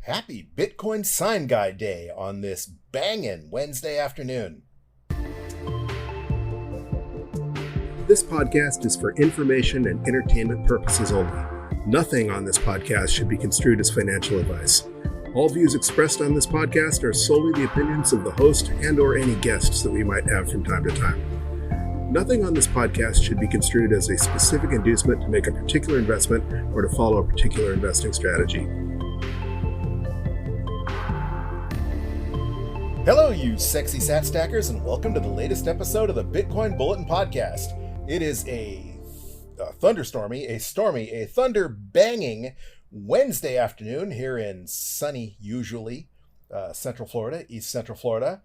Happy Bitcoin Sign Guide Day on this bangin' Wednesday afternoon. This podcast is for information and entertainment purposes only. Nothing on this podcast should be construed as financial advice. All views expressed on this podcast are solely the opinions of the host and or any guests that we might have from time to time. Nothing on this podcast should be construed as a specific inducement to make a particular investment or to follow a particular investing strategy. Hello, you sexy sat stackers, and welcome to the latest episode of the Bitcoin Bulletin Podcast. It is a thunder-banging Wednesday afternoon here in sunny, usually, Central Florida, East Central Florida.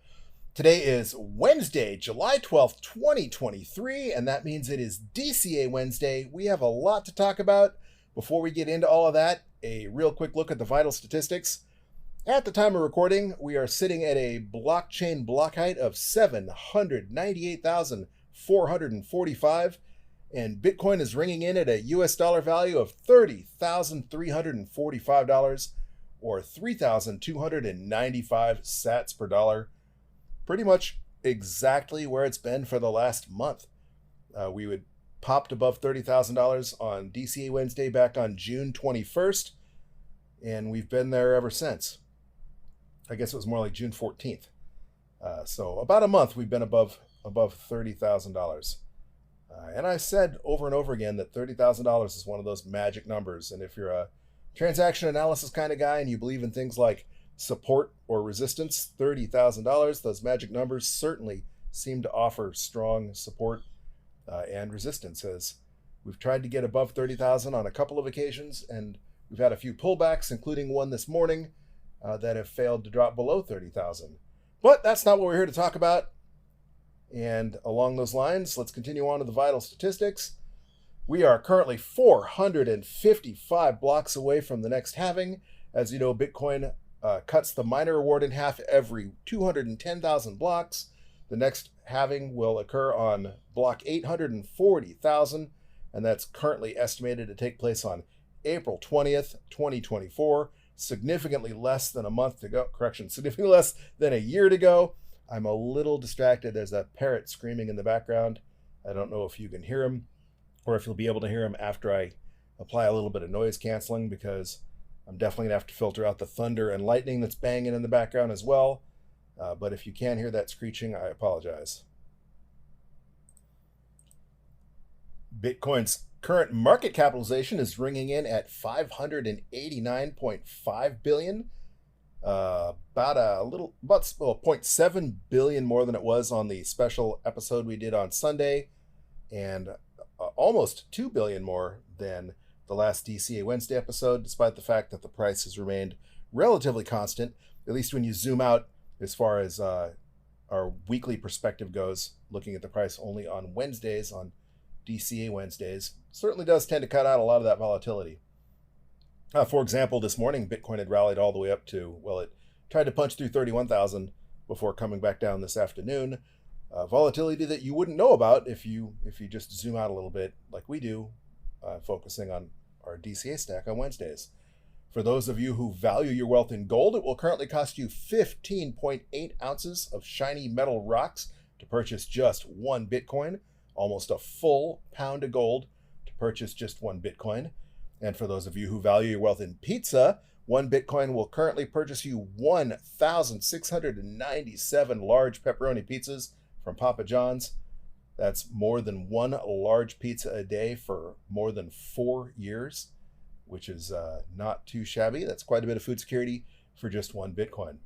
Today is Wednesday, July 12th, 2023, and that means it is DCA Wednesday. We have a lot to talk about. Before we get into all of that, a real quick look at the vital statistics. At the time of recording, we are sitting at a blockchain block height of 798,445, and Bitcoin is ringing in at a US dollar value of $30,345, or 3,295 sats per dollar. Pretty much exactly where it's been for the last month. We would popped above $30,000 on DCA Wednesday back on June 21st, and we've been there ever since. I guess it was more like June 14th. So about a month we've been above $30,000. And I said over and over again that $30,000 is one of those magic numbers. And if you're a transaction analysis kind of guy and you believe in things like support or resistance, $30,000, those magic numbers certainly seem to offer strong support and resistance, as we've tried to get above 30,000 on a couple of occasions, and we've had a few pullbacks, including one this morning, that have failed to drop below 30,000. But that's not what we're here to talk about. And along those lines, let's continue on to the vital statistics. We are currently 455 blocks away from the next halving. As you know, Bitcoin cuts the miner reward in half every 210,000 blocks. The next halving will occur on block 840,000, and that's currently estimated to take place on April 20th, 2024. Significantly less than a month to go. Significantly less than a year to go. I'm a little distracted. There's a parrot screaming in the background. I don't know if you can hear him or if you'll be able to hear him after I apply a little bit of noise canceling, because I'm definitely gonna have to filter out the thunder and lightning that's banging in the background as well. But if you can hear that screeching, I apologize. Bitcoin's current market capitalization is ringing in at $589.5 billion, about 0.7 billion more than it was on the special episode we did on Sunday, and almost 2 billion more than the last DCA Wednesday episode, despite the fact that the price has remained relatively constant, at least when you zoom out as far as our weekly perspective goes. Looking at the price only on Wednesdays, on DCA Wednesdays, certainly does tend to cut out a lot of that volatility. For example, this morning, Bitcoin had rallied all the way up to, well, it tried to punch through 31,000 before coming back down this afternoon. Volatility that you wouldn't know about if you just zoom out a little bit like we do, focusing on our DCA stack on Wednesdays. For those of you who value your wealth in gold, it will currently cost you 15.8 ounces of shiny metal rocks to purchase just one Bitcoin, almost a full pound of gold to purchase just one Bitcoin. And for those of you who value your wealth in pizza, one Bitcoin will currently purchase you 1,697 large pepperoni pizzas from Papa John's. That's more than one large pizza a day for more than 4 years, which is not too shabby. That's quite a bit of food security for just one Bitcoin.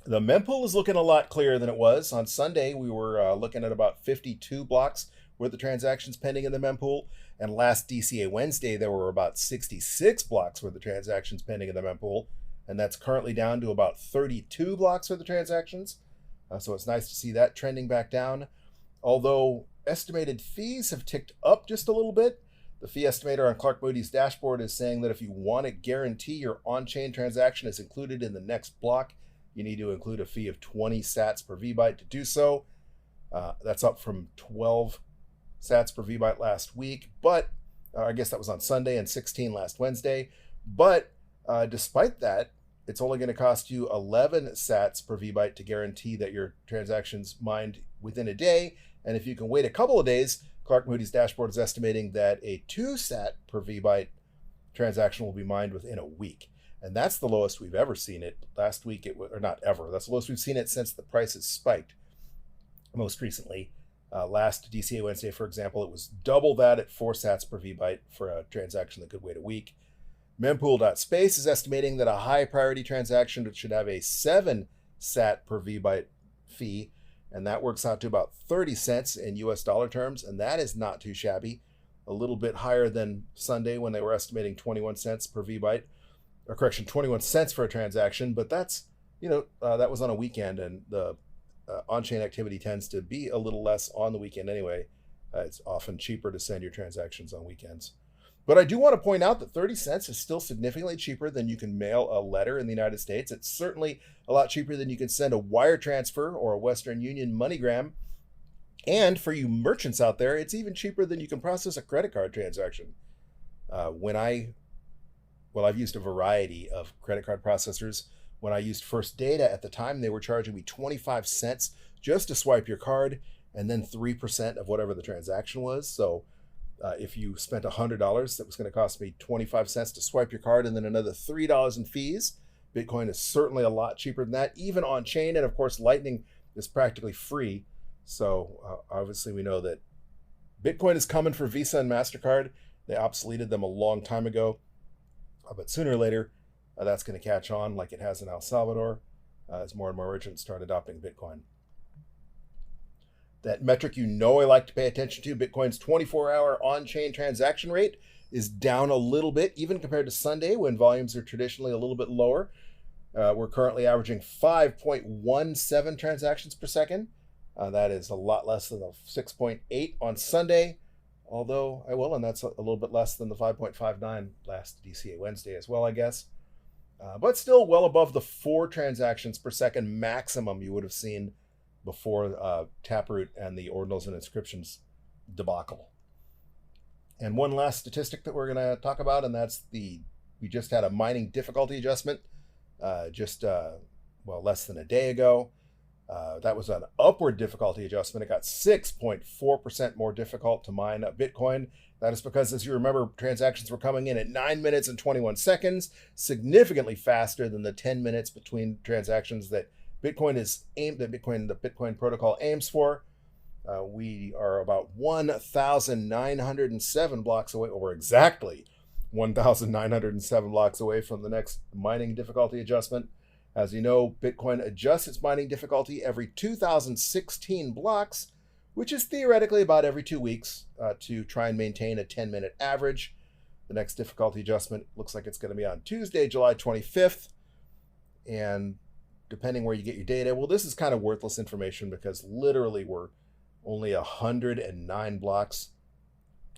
The mempool is looking a lot clearer than it was. On Sunday, we were looking at about 52 blocks worth of transactions pending in the mempool. And last DCA Wednesday, there were about 66 blocks worth of transactions pending in the mempool. And that's currently down to about 32 blocks worth of transactions. So it's nice to see that trending back down. Although estimated fees have ticked up just a little bit. The fee estimator on Clark Moody's dashboard is saying that if you want to guarantee your on-chain transaction is included in the next block, you need to include a fee of 20 sats per VByte to do so. That's up from 12 sats per VByte last week, but I guess that was on Sunday, and 16 last Wednesday. But Despite that, it's only going to cost you 11 sats per VByte to guarantee that your transactions mined within a day. And if you can wait a couple of days, Clark Moody's dashboard is estimating that a 2 sat per VByte transaction will be mined within a week. And that's the lowest we've ever seen it. Last week, it was, or not ever, that's the lowest we've seen it since the prices spiked most recently. Last DCA Wednesday, for example, it was double that at 4 sats per VByte for a transaction that could wait a week. Mempool.space is estimating that a high priority transaction should have a 7 sat per VByte fee, and that works out to about 30 cents in US dollar terms, and that is not too shabby. A little bit higher than Sunday when they were estimating 21 cents per VByte, or correction, 21 cents for a transaction, but that's, that was on a weekend, and the on-chain activity tends to be a little less on the weekend anyway. It's often cheaper to send your transactions on weekends. But I do want to point out that 30 cents is still significantly cheaper than you can mail a letter in the United States. It's certainly a lot cheaper than you can send a wire transfer or a Western Union MoneyGram. And for you merchants out there, it's even cheaper than you can process a credit card transaction. I've used a variety of credit card processors. When I used First Data at the time, they were charging me 25 cents just to swipe your card, and then 3% of whatever the transaction was. So if you spent $100, that was going to cost me 25 cents to swipe your card, and then another $3 in fees. Bitcoin is certainly a lot cheaper than that, even on chain. And of course, Lightning is practically free. So obviously we know that Bitcoin is coming for Visa and MasterCard. They obsoleted them a long time ago. But sooner or later, that's going to catch on like it has in El Salvador as more and more merchants start adopting Bitcoin. That metric I like to pay attention to, Bitcoin's 24-hour on-chain transaction rate, is down a little bit, even compared to Sunday when volumes are traditionally a little bit lower. We're currently averaging 5.17 transactions per second. That is a lot less than the 6.8 on Sunday, and that's a little bit less than the 5.59 last DCA Wednesday as well, I guess. But still well above the 4 transactions per second maximum you would have seen before Taproot and the ordinals and inscriptions debacle. And one last statistic that we're going to talk about, and that's we just had a mining difficulty adjustment less than a day ago. That was an upward difficulty adjustment. It got 6.4% more difficult to mine Bitcoin. That is because, as you remember, transactions were coming in at 9 minutes and 21 seconds, significantly faster than the 10 minutes between transactions that the Bitcoin protocol aims for. We are about 1,907 blocks away, or exactly 1,907 blocks away from the next mining difficulty adjustment. As you know, Bitcoin adjusts its mining difficulty every 2,016 blocks, which is theoretically about every 2 weeks, to try and maintain a 10-minute average. The next difficulty adjustment looks like it's going to be on Tuesday, July 25th. And depending where you get your data, well, this is kind of worthless information because literally we're only 109 blocks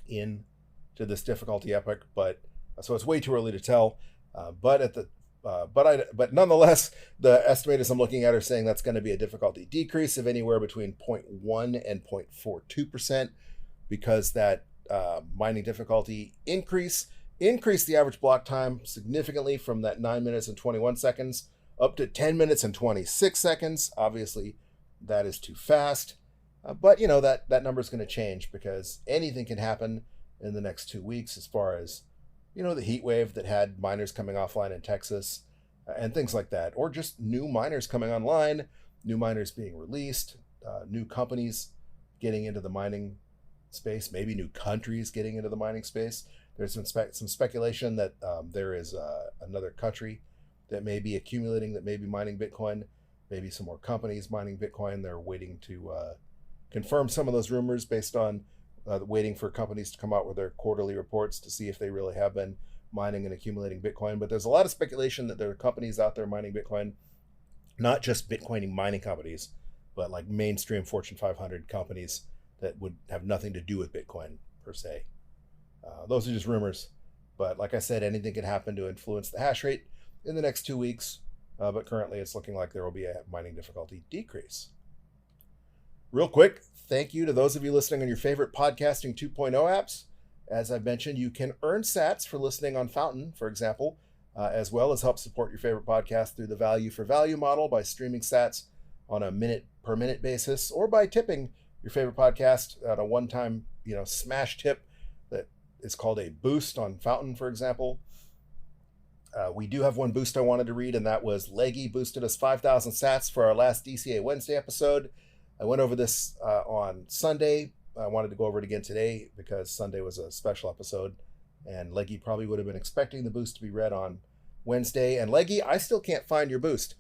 into this difficulty epoch, so it's way too early to tell. But nonetheless, the estimators I'm looking at are saying that's going to be a difficulty decrease of anywhere between 0.1 and 0.42%, because that mining difficulty increased the average block time significantly from that 9 minutes and 21 seconds up to 10 minutes and 26 seconds. Obviously, that is too fast. But that number is going to change because anything can happen in the next 2 weeks as far as, the heat wave that had miners coming offline in Texas and things like that, or just new miners coming online, new miners being released, new companies getting into the mining space, maybe new countries getting into the mining space. There's some speculation that there is another country that may be accumulating, that may be mining Bitcoin, maybe some more companies mining Bitcoin. They're waiting to confirm some of those rumors based on waiting for companies to come out with their quarterly reports to see if they really have been mining and accumulating Bitcoin. But there's a lot of speculation that there are companies out there mining Bitcoin, not just Bitcoin mining companies, but like mainstream Fortune 500 companies that would have nothing to do with Bitcoin per se. Those are just rumors. But like I said, anything can happen to influence the hash rate in the next 2 weeks. But currently it's looking like there will be a mining difficulty decrease. Real quick, thank you to those of you listening on your favorite Podcasting 2.0 apps. As I mentioned, you can earn sats for listening on Fountain, for example. as well as help support your favorite podcast through the value for value model by streaming sats on a minute per minute basis, or by tipping your favorite podcast at a one-time, smash tip that is called a boost on Fountain, for example. We do have one boost I wanted to read, and that was Leggy boosted us 5,000 sats for our last DCA Wednesday episode. I went over this on Sunday. I wanted to go over it again today because Sunday was a special episode, and Leggy probably would have been expecting the boost to be read on Wednesday. And Leggy, I still can't find your boost.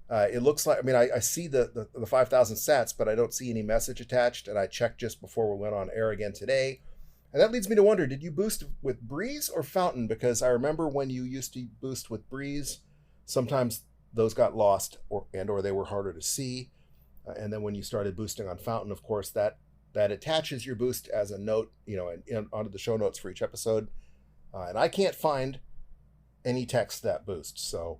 It looks like, I see the 5,000 sats, but I don't see any message attached, and I checked just before we went on air again today. And that leads me to wonder, did you boost with Breeze or Fountain? Because I remember when you used to boost with Breeze, sometimes those got lost or they were harder to see. And then when you started boosting on Fountain, of course, that attaches your boost as a note, onto the show notes for each episode. And I can't find any text that boosts. So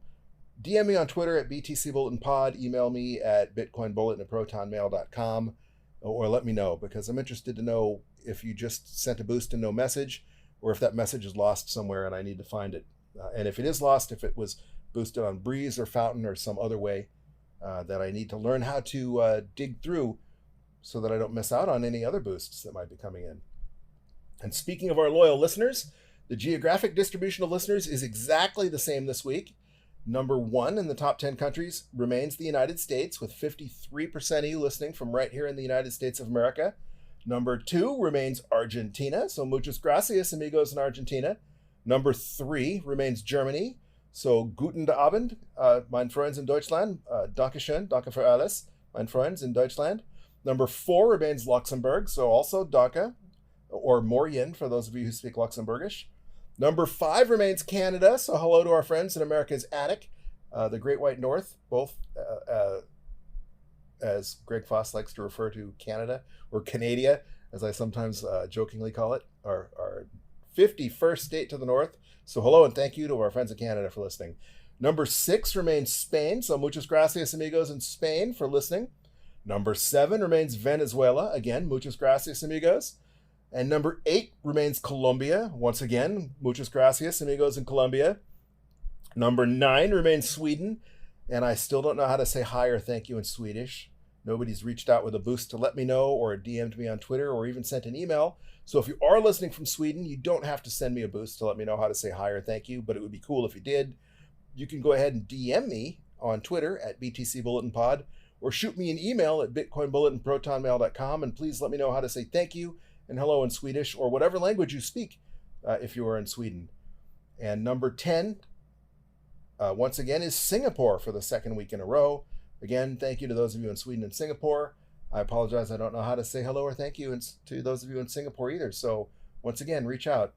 DM me on Twitter at BTC Bulletin Pod, email me at bitcoinbulletin@protonmail.com, or let me know, because I'm interested to know if you just sent a boost and no message, or if that message is lost somewhere and I need to find it. And if it is lost, if it was boosted on Breeze or Fountain or some other way that I need to learn how to dig through so that I don't miss out on any other boosts that might be coming in. And speaking of our loyal listeners, the geographic distribution of listeners is exactly the same this week. Number 1 in the top 10 countries remains the United States, with 53% of you listening from right here in the United States of America. Number 2 remains Argentina, so muchas gracias, amigos in Argentina. Number 3 remains Germany, so guten Abend, mein Freunds in Deutschland, danke schön, danke für alles, mein Freunds in Deutschland. Number 4 remains Luxembourg, so also danke, or morgen for those of you who speak Luxembourgish. Number 5 remains Canada, so hello to our friends in America's attic, the Great White North, both as Greg Foss likes to refer to Canada, or Canada, as I sometimes jokingly call it, our 51st state to the north. So hello and thank you to our friends in Canada for listening. Number 6 remains Spain, so muchas gracias, amigos in Spain, for listening. Number 7 remains Venezuela, again, muchas gracias, amigos. And number 8 remains Colombia, once again, muchas gracias, amigos in Colombia. Number 9 remains Sweden, and I still don't know how to say hi or thank you in Swedish. Nobody's reached out with a boost to let me know, or DM'd me on Twitter, or even sent an email. So if you are listening from Sweden, you don't have to send me a boost to let me know how to say hi or thank you, but it would be cool if you did. You can go ahead and DM me on Twitter at BTC Bulletin Pod, or shoot me an email at bitcoinbulletin@protonmail.com, and please let me know how to say thank you and hello in Swedish, or whatever language you speak if you are in Sweden. And number 10, once again, is Singapore for the second week in a row. Again, thank you to those of you in Sweden and Singapore. I apologize, I don't know how to say hello or thank you to those of you in Singapore either. So once again, reach out,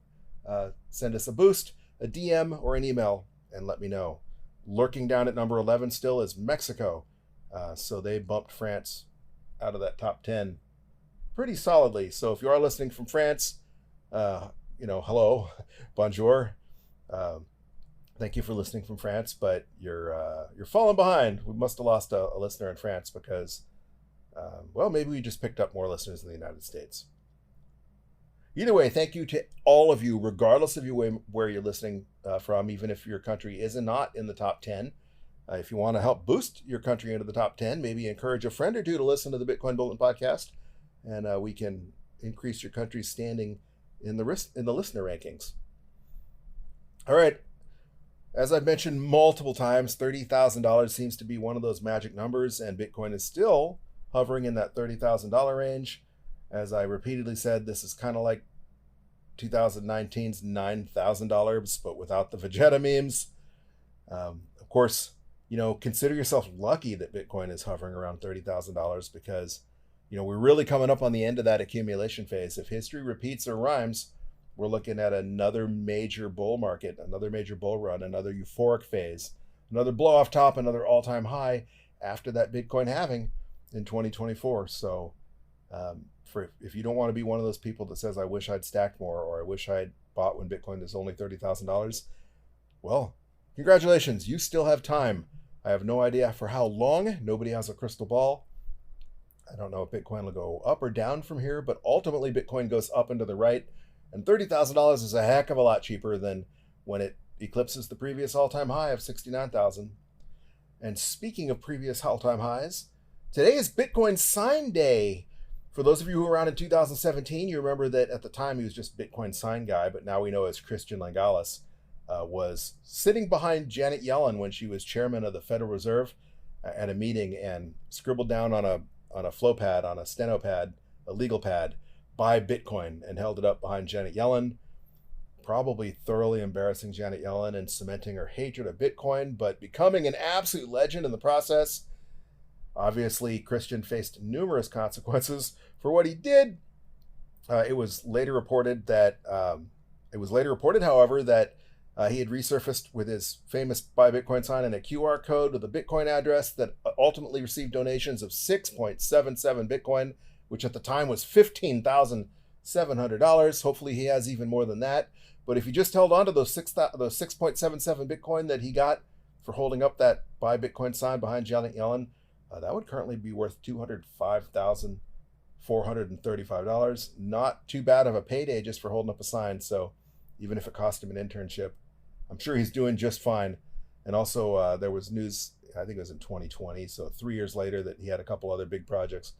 send us a boost, a DM, or an email, and let me know. Lurking down at number 11 still is Mexico. So they bumped France out of that top 10 pretty solidly. So if you are listening from France, hello, bonjour. Thank you for listening from France, but you're falling behind. We must have lost a listener in France because, maybe we just picked up more listeners in the United States. Either way, thank you to all of you, regardless of where you're listening from, even if your country is not in the top 10. If you want to help boost your country into the top 10, maybe encourage a friend or two to listen to the Bitcoin Bulletin podcast, and we can increase your country's standing in the listener rankings. All right. As I've mentioned multiple times, $30,000 seems to be one of those magic numbers, and Bitcoin is still hovering in that $30,000 range. As I repeatedly said, this is kind of like 2019's $9,000, but without the Vegeta memes. Of course, consider yourself lucky that Bitcoin is hovering around $30,000 because, we're really coming up on the end of that accumulation phase. If history repeats or rhymes, we're looking at another major bull market, another major bull run, another euphoric phase, another blow off top, another all-time high after that Bitcoin halving in 2024. So if you don't want to be one of those people that says, I wish I'd stacked more, or I wish I'd bought when Bitcoin is only $30,000, well, congratulations, you still have time. I have no idea for how long. Nobody has a crystal ball. I don't know if Bitcoin will go up or down from here, but ultimately Bitcoin goes up and to the right. And $30,000 is a heck of a lot cheaper than when it eclipses the previous all-time high of 69,000. And speaking of previous all-time highs, today is Bitcoin sign day. For those of you who were around in 2017, you remember that at the time he was just Bitcoin sign guy, but now we know as Christian Langalis was sitting behind Janet Yellen when she was chairman of the Federal Reserve at a meeting and scribbled down on a flow pad, on a steno pad, a legal pad, buy Bitcoin, and held it up behind Janet Yellen, probably thoroughly embarrassing Janet Yellen and cementing her hatred of Bitcoin, but becoming an absolute legend in the process. Obviously, Christian faced numerous consequences for what he did. It was later reported, however, that he had resurfaced with his famous Buy Bitcoin sign and a QR code with a Bitcoin address that ultimately received donations of 6.77 Bitcoin, which at the time was $15,700. Hopefully he has even more than that. But if he just held on to those 6.77 Bitcoin that he got for holding up that Buy Bitcoin sign behind Janet Yellen, that would currently be worth $205,435. Not too bad of a payday just for holding up a sign. So even if it cost him an internship, I'm sure he's doing just fine. And also there was news, I think it was in 2020, so 3 years later, that he had a couple other big projects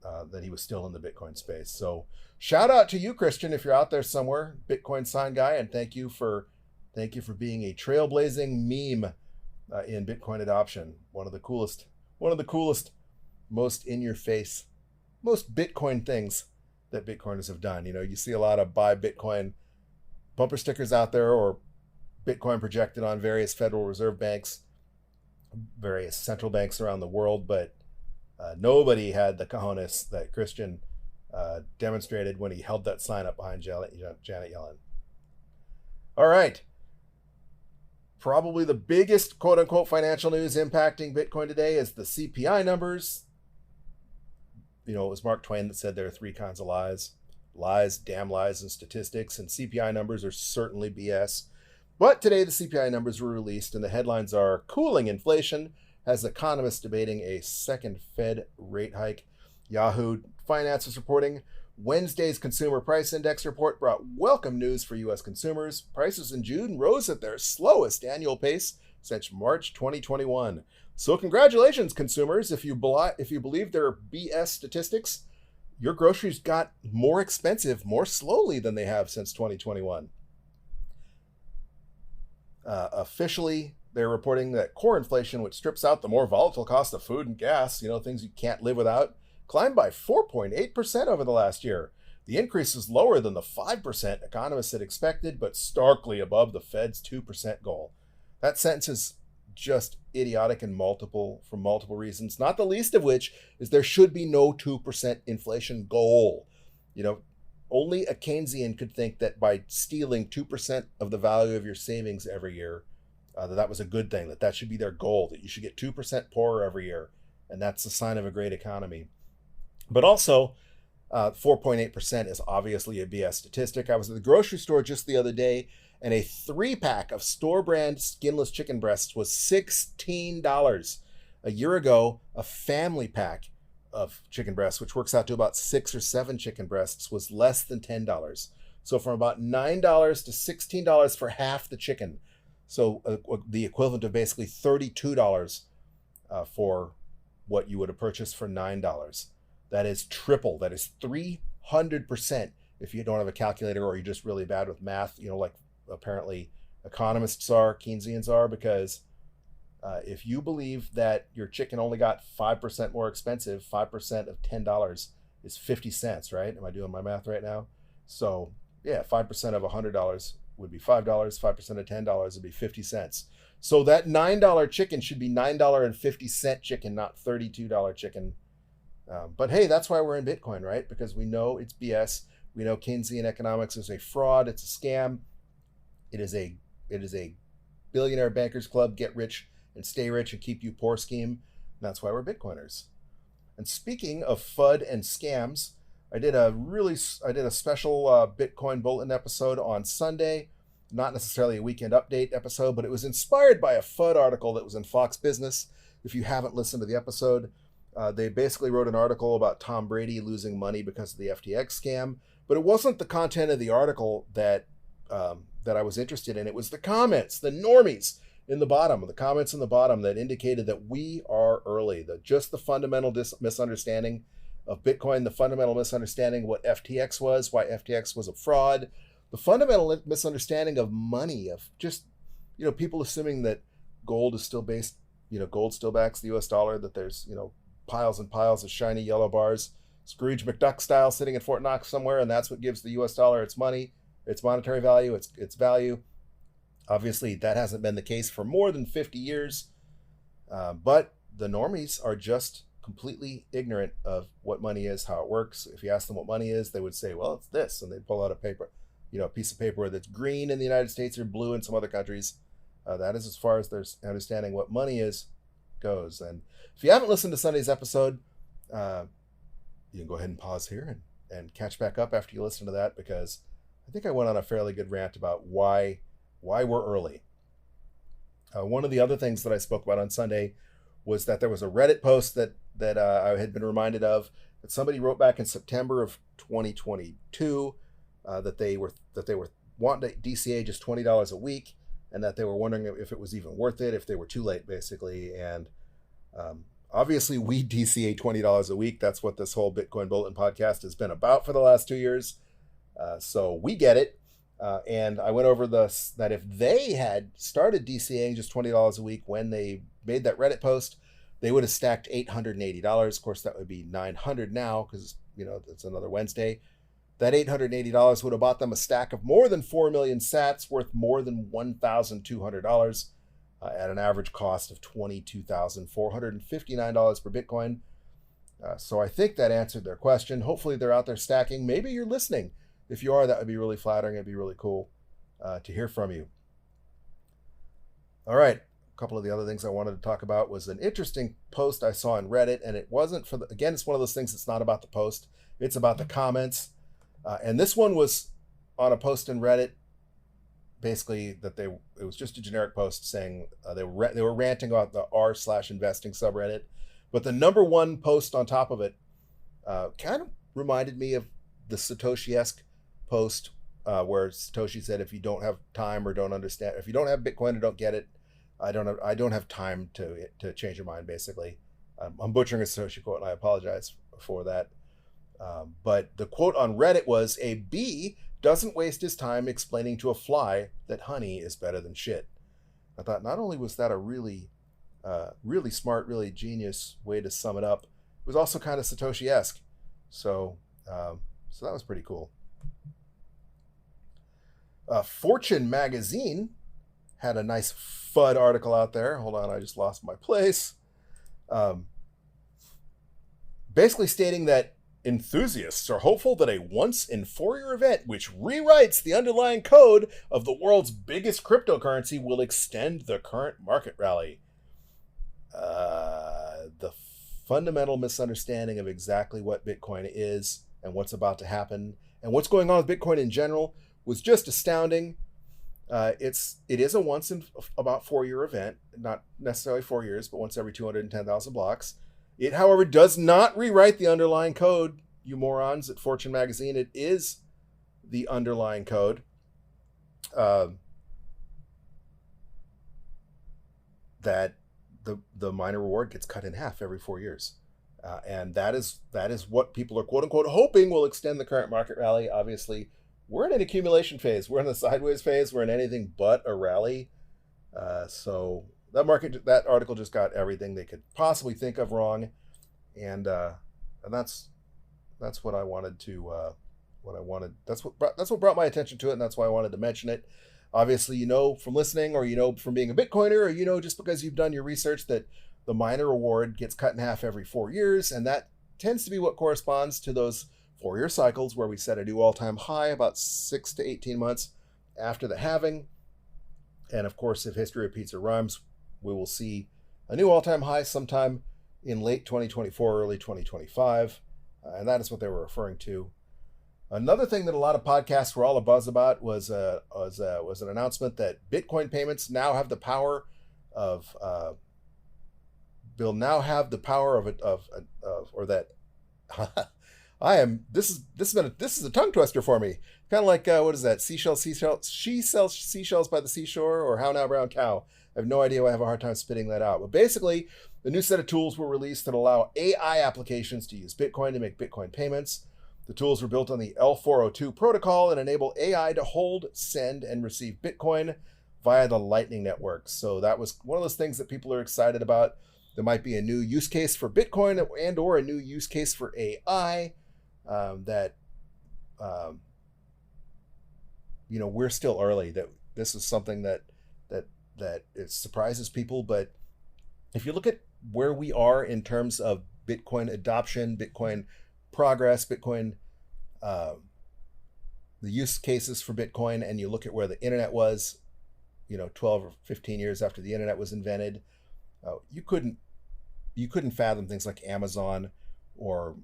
that he was still in the Bitcoin space. So shout out to you, Christian, if you're out there somewhere, Bitcoin sign guy, and thank you for being a trailblazing meme in Bitcoin adoption. One of the coolest, most in-your-face, most Bitcoin things that Bitcoiners have done. You know, you see a lot of buy Bitcoin bumper stickers out there, or Bitcoin projected on various Federal Reserve banks, various central banks around the world, but nobody had the cojones that Christian demonstrated when he held that sign up behind Janet Yellen. All right. Probably the biggest quote-unquote financial news impacting Bitcoin today is the CPI numbers. You know, it was Mark Twain that said there are three kinds of lies. Lies, damn lies, and statistics. And CPI numbers are certainly BS. But today the CPI numbers were released, and the headlines are cooling inflation has economists debating a second Fed rate hike. Yahoo Finance is reporting Wednesday's Consumer Price Index report brought welcome news for U.S. consumers. Prices in June rose at their slowest annual pace since March 2021. So congratulations, consumers. If you believe their BS statistics, your groceries got more expensive more slowly than they have since 2021. Officially, they're reporting that core inflation, which strips out the more volatile cost of food and gas, things you can't live without, climbed by 4.8% over the last year. The increase is lower than the 5% economists had expected, but starkly above the Fed's 2% goal. That sentence is just idiotic for multiple reasons, not the least of which is there should be no 2% inflation goal. Only a Keynesian could think that by stealing 2% of the value of your savings every year, that was a good thing, that should be their goal, that you should get 2% poorer every year, and that's a sign of a great economy. But also, 4.8% is obviously a BS statistic. I was at the grocery store just the other day, and a 3-pack of store-brand skinless chicken breasts was $16. A year ago, a family pack of chicken breasts, which works out to about 6 or 7 chicken breasts, was less than $10. So from about $9 to $16 for half the chicken. So the equivalent of basically $32 for what you would have purchased for $9. That is triple. That is 300% if you don't have a calculator or you're just really bad with math, like apparently economists are, Keynesians are, because if you believe that your chicken only got 5% more expensive, 5% of $10 is 50 cents, right? Am I doing my math right now? So yeah, 5% of $100 would be $5, 5% of $10 would be 50 cents. So that $9 chicken should be $9.50 chicken, not $32 chicken. But hey, that's why we're in Bitcoin, right? Because we know it's BS. We know Keynesian economics is a fraud. It's a scam. It is a billionaire bankers club, get rich and stay rich and keep you poor scheme. And that's why we're Bitcoiners. And speaking of FUD and scams, I did a special Bitcoin Bulletin episode on Sunday. Not necessarily a weekend update episode, but it was inspired by a FUD article that was in Fox Business. If you haven't listened to the episode, they basically wrote an article about Tom Brady losing money because of the FTX scam, but it wasn't the content of the article that that I was interested in. It was the comments, the normies in the bottom, the comments in the bottom that indicated that we are early. Just the fundamental misunderstanding of Bitcoin, the fundamental misunderstanding of what FTX was, why FTX was a fraud, the fundamental misunderstanding of money, of just, people assuming that gold is still based, gold still backs the US dollar, that there's, piles and piles of shiny yellow bars, Scrooge McDuck style, sitting in Fort Knox somewhere, and that's what gives the US dollar its money, its monetary value, its value. Obviously, that hasn't been the case for more than 50 years, but the normies are just completely ignorant of what money is, how it works. If you ask them what money is, they would say, well, it's this, and they pull out a paper, a piece of paper that's green in the United States or blue in some other countries. That is as far as their understanding what money is goes. And if you haven't listened to Sunday's episode, you can go ahead and pause here and catch back up after you listen to that, because I think I went on a fairly good rant about why we're early. One of the other things that I spoke about on Sunday was that there was a Reddit post that I had been reminded of, that somebody wrote back in September of 2022 that they were wanting to DCA just $20 a week, and that they were wondering if it was even worth it, if they were too late, basically. And obviously, we DCA $20 a week. That's what this whole Bitcoin Bulletin podcast has been about for the last 2 years. So we get it. And I went over that if they had started DCAing just $20 a week when they made that Reddit post, they would have stacked $880. Of course, that would be $900 now, because it's another Wednesday. That $880 would have bought them a stack of more than 4 million sats worth more than $1,200 at an average cost of $22,459 per Bitcoin. So I think that answered their question. Hopefully they're out there stacking. Maybe you're listening. If you are, that would be really flattering. It'd be really cool to hear from you. All right. A couple of the other things I wanted to talk about was an interesting post I saw on Reddit, and it wasn't again, it's one of those things that's not about the post. It's about the comments. And this one was on a post in Reddit, basically it was just a generic post saying they were ranting about the r/investing subreddit, but the number one post on top of it kind of reminded me of the Satoshi-esque post where Satoshi said, if you don't have time or don't understand, if you don't have Bitcoin or don't get it, I don't have time to change your mind, basically. I'm butchering a Satoshi quote, and I apologize for that. But the quote on Reddit was, a bee doesn't waste his time explaining to a fly that honey is better than shit. I thought not only was that a really smart, really genius way to sum it up, it was also kind of Satoshi-esque. So that was pretty cool. Fortune magazine had a nice FUD article out there. Hold on, I just lost my place. Basically stating that enthusiasts are hopeful that a once-in-4-year event which rewrites the underlying code of the world's biggest cryptocurrency will extend the current market rally. The fundamental misunderstanding of exactly what Bitcoin is and what's about to happen and what's going on with Bitcoin in general was just astounding. It is a once in about 4-year event, not necessarily 4 years, but once every 210,000 blocks. It, however, does not rewrite the underlying code, you morons at Fortune magazine. It is the underlying code. That the miner reward gets cut in half every 4 years. And that is what people are quote unquote hoping will extend the current market rally. Obviously, we're in an accumulation phase. We're in the sideways phase. We're in anything but a rally. So that article just got everything they could possibly think of wrong. And that's what I wanted to, that's what brought my attention to it. And that's why I wanted to mention it. Obviously, from listening, or from being a Bitcoiner, or just because you've done your research, that the miner reward gets cut in half every 4 years, and that tends to be what corresponds to those 4-year cycles where we set a new all-time high about 6 to 18 months after the halving. And of course, if history repeats or rhymes, we will see a new all-time high sometime in late 2024, early 2025, and that is what they were referring to. Another thing that a lot of podcasts were all abuzz about was an announcement that Bitcoin payments now have the power of or that This is a tongue twister for me. Kind of like what is that? She sells seashells by the seashore, or how now brown cow. I have no idea why I have a hard time spitting that out. But basically, the new set of tools were released that allow AI applications to use Bitcoin to make Bitcoin payments. The tools were built on the L402 protocol and enable AI to hold, send, and receive Bitcoin via the Lightning Network. So that was one of those things that people are excited about. There might be a new use case for Bitcoin and or a new use case for AI that we're still early. That this is something that it surprises people. But if you look at where we are in terms of Bitcoin adoption, Bitcoin progress, Bitcoin, the use cases for Bitcoin, and you look at where the internet was, 12 or 15 years after the internet was invented, you couldn't fathom things like Amazon or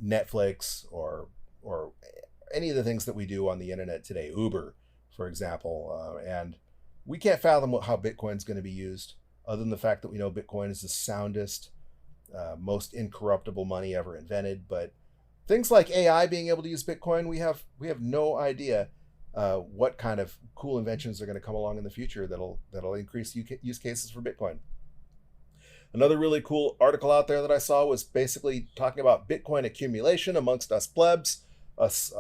Netflix or any of the things that we do on the internet today, Uber, for example, and we can't fathom how Bitcoin's going to be used, other than the fact that we know Bitcoin is the soundest, most incorruptible money ever invented. But things like AI being able to use Bitcoin, we have no idea what kind of cool inventions are going to come along in the future that'll increase use cases for Bitcoin. Another really cool article out there that I saw was basically talking about Bitcoin accumulation amongst us plebs, us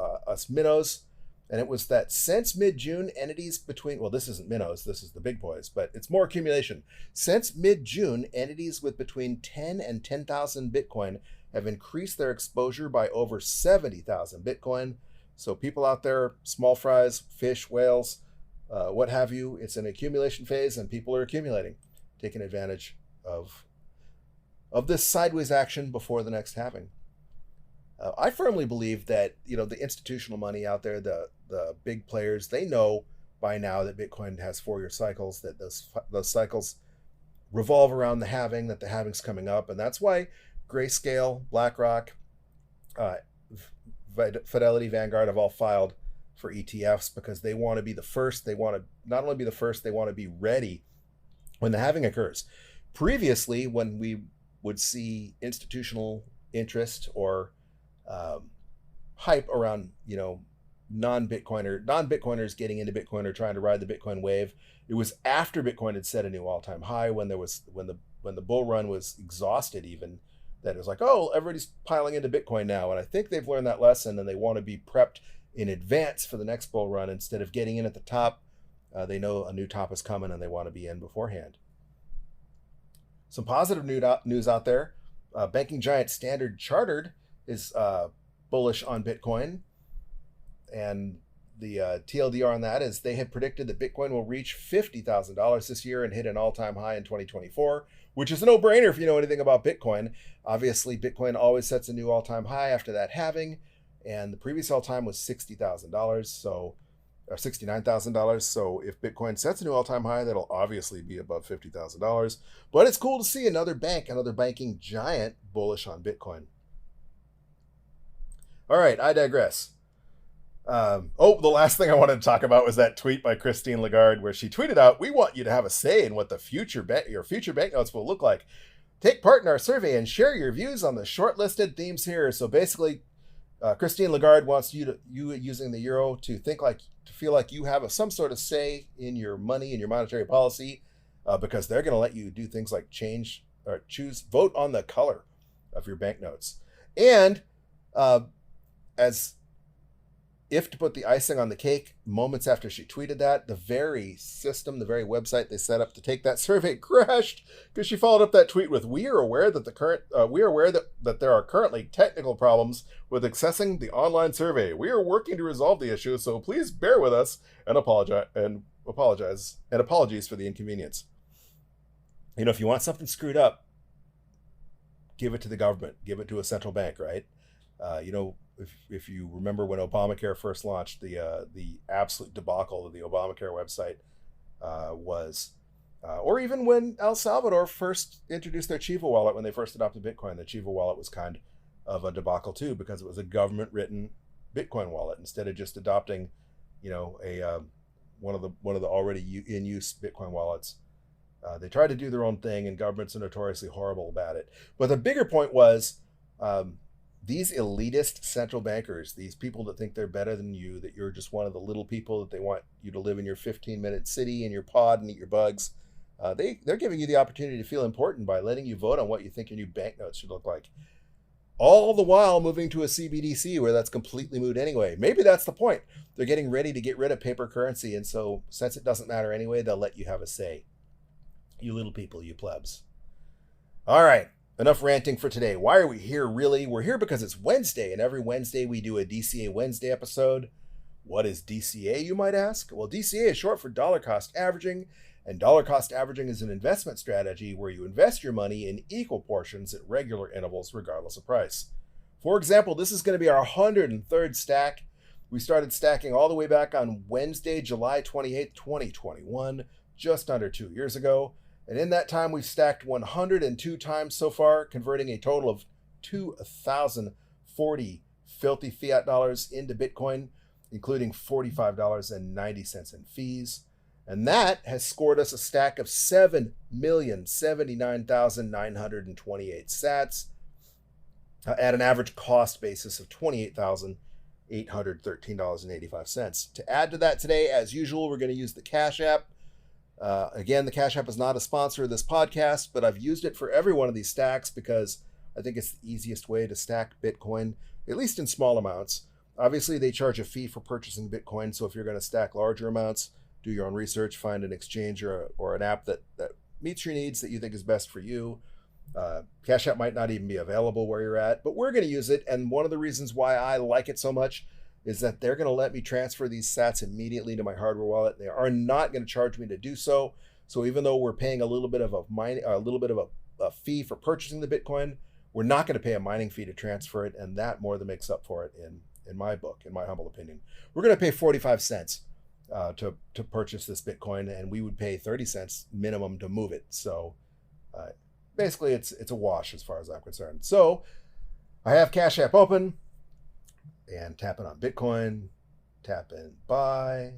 minnows. And it was that since mid-June, entities between, well, this isn't minnows, this is the big boys, but it's more accumulation. Since mid-June, entities with between 10 and 10,000 Bitcoin have increased their exposure by over 70,000 Bitcoin. So people out there, small fries, fish, whales, what have you, it's an accumulation phase and people are accumulating, taking advantage of this sideways action before the next halving. I firmly believe that the institutional money out there, the big players, they know by now that Bitcoin has 4-year cycles, that those cycles revolve around the halving, that the halving's coming up, and that's why Grayscale, BlackRock, Fidelity, Vanguard have all filed for ETFs, because they want to be the first. They want to not only be the first, they want to be ready when the halving occurs. Previously, when we would see institutional interest or hype around non-Bitcoiners getting into Bitcoin or trying to ride the Bitcoin wave, it was after Bitcoin had set a new all-time high, when the bull run was exhausted, even, that it was like, oh, everybody's piling into Bitcoin now. And I think they've learned that lesson, and they want to be prepped in advance for the next bull run instead of getting in at the top. They know a new top is coming and they want to be in beforehand. Some positive news out there. Banking giant Standard Chartered is bullish on Bitcoin. And the TLDR on that is they have predicted that Bitcoin will reach $50,000 this year and hit an all-time high in 2024, which is a no-brainer if you know anything about Bitcoin. Obviously, Bitcoin always sets a new all-time high after that halving, and the previous all-time was $60,000, so or $69,000. So if Bitcoin sets a new all-time high, that'll obviously be above $50,000. But it's cool to see another banking giant bullish on Bitcoin. All right, I digress. The last thing I wanted to talk about was that tweet by Christine Lagarde, where she tweeted out, "We want you to have a say in what your future banknotes will look like. Take part in our survey and share your views on the shortlisted themes here." So basically, Christine Lagarde wants you using the euro to feel like you have some sort of say in your money and your monetary policy, because they're going to let you do things like vote on the color of your banknotes. And if to put the icing on the cake, moments after she tweeted that, the very website they set up to take that survey crashed, because she followed up that tweet with, "We are aware that that there are currently technical problems with accessing the online survey. We are working to resolve the issue, so please bear with us and apologies for the inconvenience." If you want something screwed up, give it to the government, give it to a central bank, right? If you remember when Obamacare first launched, the absolute debacle of the Obamacare website was, or even when El Salvador first introduced their Chivo wallet, when they first adopted Bitcoin, the Chivo wallet was kind of a debacle too, because it was a government-written Bitcoin wallet instead of just adopting, one of the already in use Bitcoin wallets. They tried to do their own thing, and governments are notoriously horrible about it. But the bigger point was, these elitist central bankers, these people that think they're better than you, that you're just one of the little people that they want you to live in your 15-minute city in your pod and eat your bugs, they're giving you the opportunity to feel important by letting you vote on what you think your new banknotes should look like. All the while moving to a CBDC where that's completely moot anyway. Maybe that's the point. They're getting ready to get rid of paper currency, and so since it doesn't matter anyway, they'll let you have a say. You little people, you plebs. All right, enough ranting for today. Why are we here, really? We're here because it's Wednesday, and every Wednesday we do a DCA Wednesday episode. What is DCA, you might ask? Well, DCA is short for dollar cost averaging, and dollar cost averaging is an investment strategy where you invest your money in equal portions at regular intervals regardless of price. For example, this is going to be our 103rd stack. We started stacking all the way back on Wednesday, July 28th, 2021, just under 2 years ago. And in that time, we've stacked 102 times so far, converting a total of 2,040 filthy fiat dollars into Bitcoin, including $45.90 in fees. And that has scored us a stack of 7,079,928 sats at an average cost basis of $28,813.85. To add to that today, as usual, we're going to use the Cash App. Again, the Cash App is not a sponsor of this podcast, but I've used it for every one of these stacks because I think it's the easiest way to stack Bitcoin, at least in small amounts. Obviously, they charge a fee for purchasing Bitcoin, so if you're going to stack larger amounts, do your own research, find an exchange or an app that meets your needs that you think is best for you. Cash App might not even be available where you're at, but we're going to use it. And one of the reasons why I like it so much is that they're going to let me transfer these sats immediately to my hardware wallet. They are not going to charge me to do so. So even though we're paying a little bit of a fee for purchasing the Bitcoin, we're not going to pay a mining fee to transfer it, and that more than makes up for it in my book, in my humble opinion. We're going to pay 45 cents. To purchase this Bitcoin, and we would pay 30 cents minimum to move it. So basically it's a wash as far as I'm concerned. So I have Cash App open and tapping on Bitcoin, tap in buy.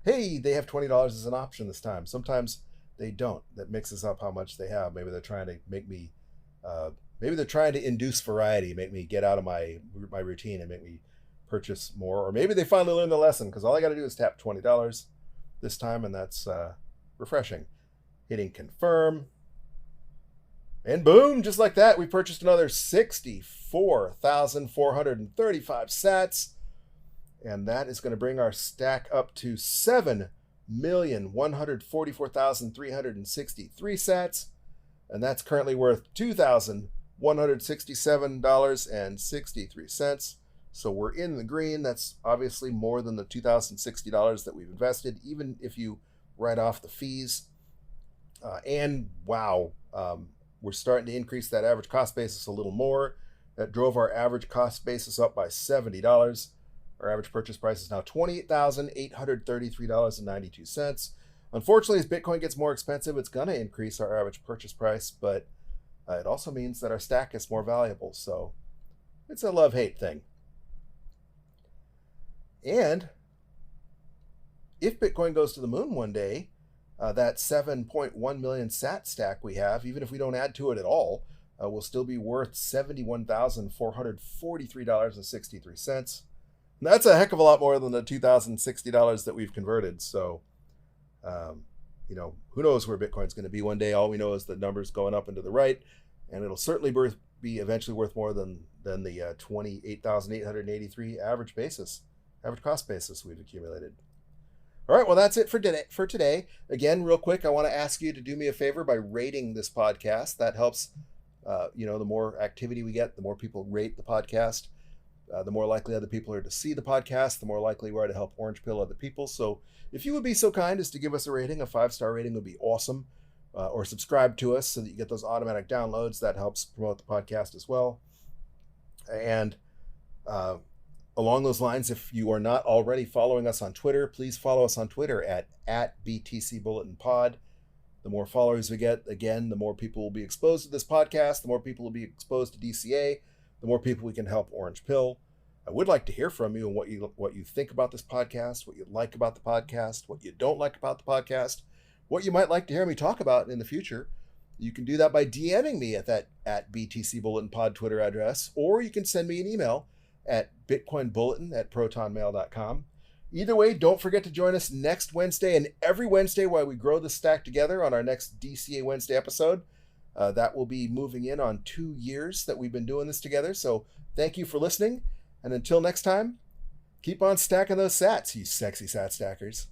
Hey, they have $20 as an option this time. Sometimes they don't. That mixes up how much they have. Maybe they're trying to make me, maybe they're trying to induce variety, make me get out of my routine and make me purchase more, or maybe they finally learned the lesson because all I got to do is tap $20 this time, and that's refreshing. Hitting confirm, and boom, just like that, we purchased another 64,435 sats, and that is going to bring our stack up to 7,144,363 sats, and that's currently worth $2,167.63. So we're in the green. That's obviously more than the $2,060 that we've invested, even if you write off the fees. And wow, we're starting to increase that average cost basis a little more. That drove our average cost basis up by $70. Our average purchase price is now $28,833.92. Unfortunately, as Bitcoin gets more expensive, it's going to increase our average purchase price, but it also means that our stack is more valuable. So it's a love-hate thing. And if Bitcoin goes to the moon one day, that 7.1 million sat stack we have, even if we don't add to it at all, will still be worth $71,443.63. That's a heck of a lot more than the $2,060 that we've converted. So, who knows where Bitcoin's going to be one day? All we know is the numbers going up and to the right, and it'll certainly be eventually worth more than the 28,883 average cost basis we've accumulated. All right, well, that's it for today. Again, real quick, I want to ask you to do me a favor by rating this podcast. That helps, the more activity we get, the more people rate the podcast, the more likely other people are to see the podcast, the more likely we are to help Orange Pill other people. So if you would be so kind as to give us a rating, a 5-star rating would be awesome, or subscribe to us so that you get those automatic downloads. That helps promote the podcast as well. And along those lines, if you are not already following us on Twitter, please follow us on Twitter at BTC Bulletin Pod. The more followers we get, again, the more people will be exposed to this podcast, the more people will be exposed to DCA, the more people we can help Orange Pill. I would like to hear from you and what you think about this podcast, what you like about the podcast, what you don't like about the podcast, what you might like to hear me talk about in the future. You can do that by DMing me at that at BTC Bulletin Pod Twitter address, or you can send me an email at bitcoinbulletin@protonmail.com. Either way, don't forget to join us next Wednesday and every Wednesday while we grow the stack together on our next DCA Wednesday episode. That will be moving in on 2 years that we've been doing this together. So thank you for listening. And until next time, keep on stacking those sats, you sexy sat stackers.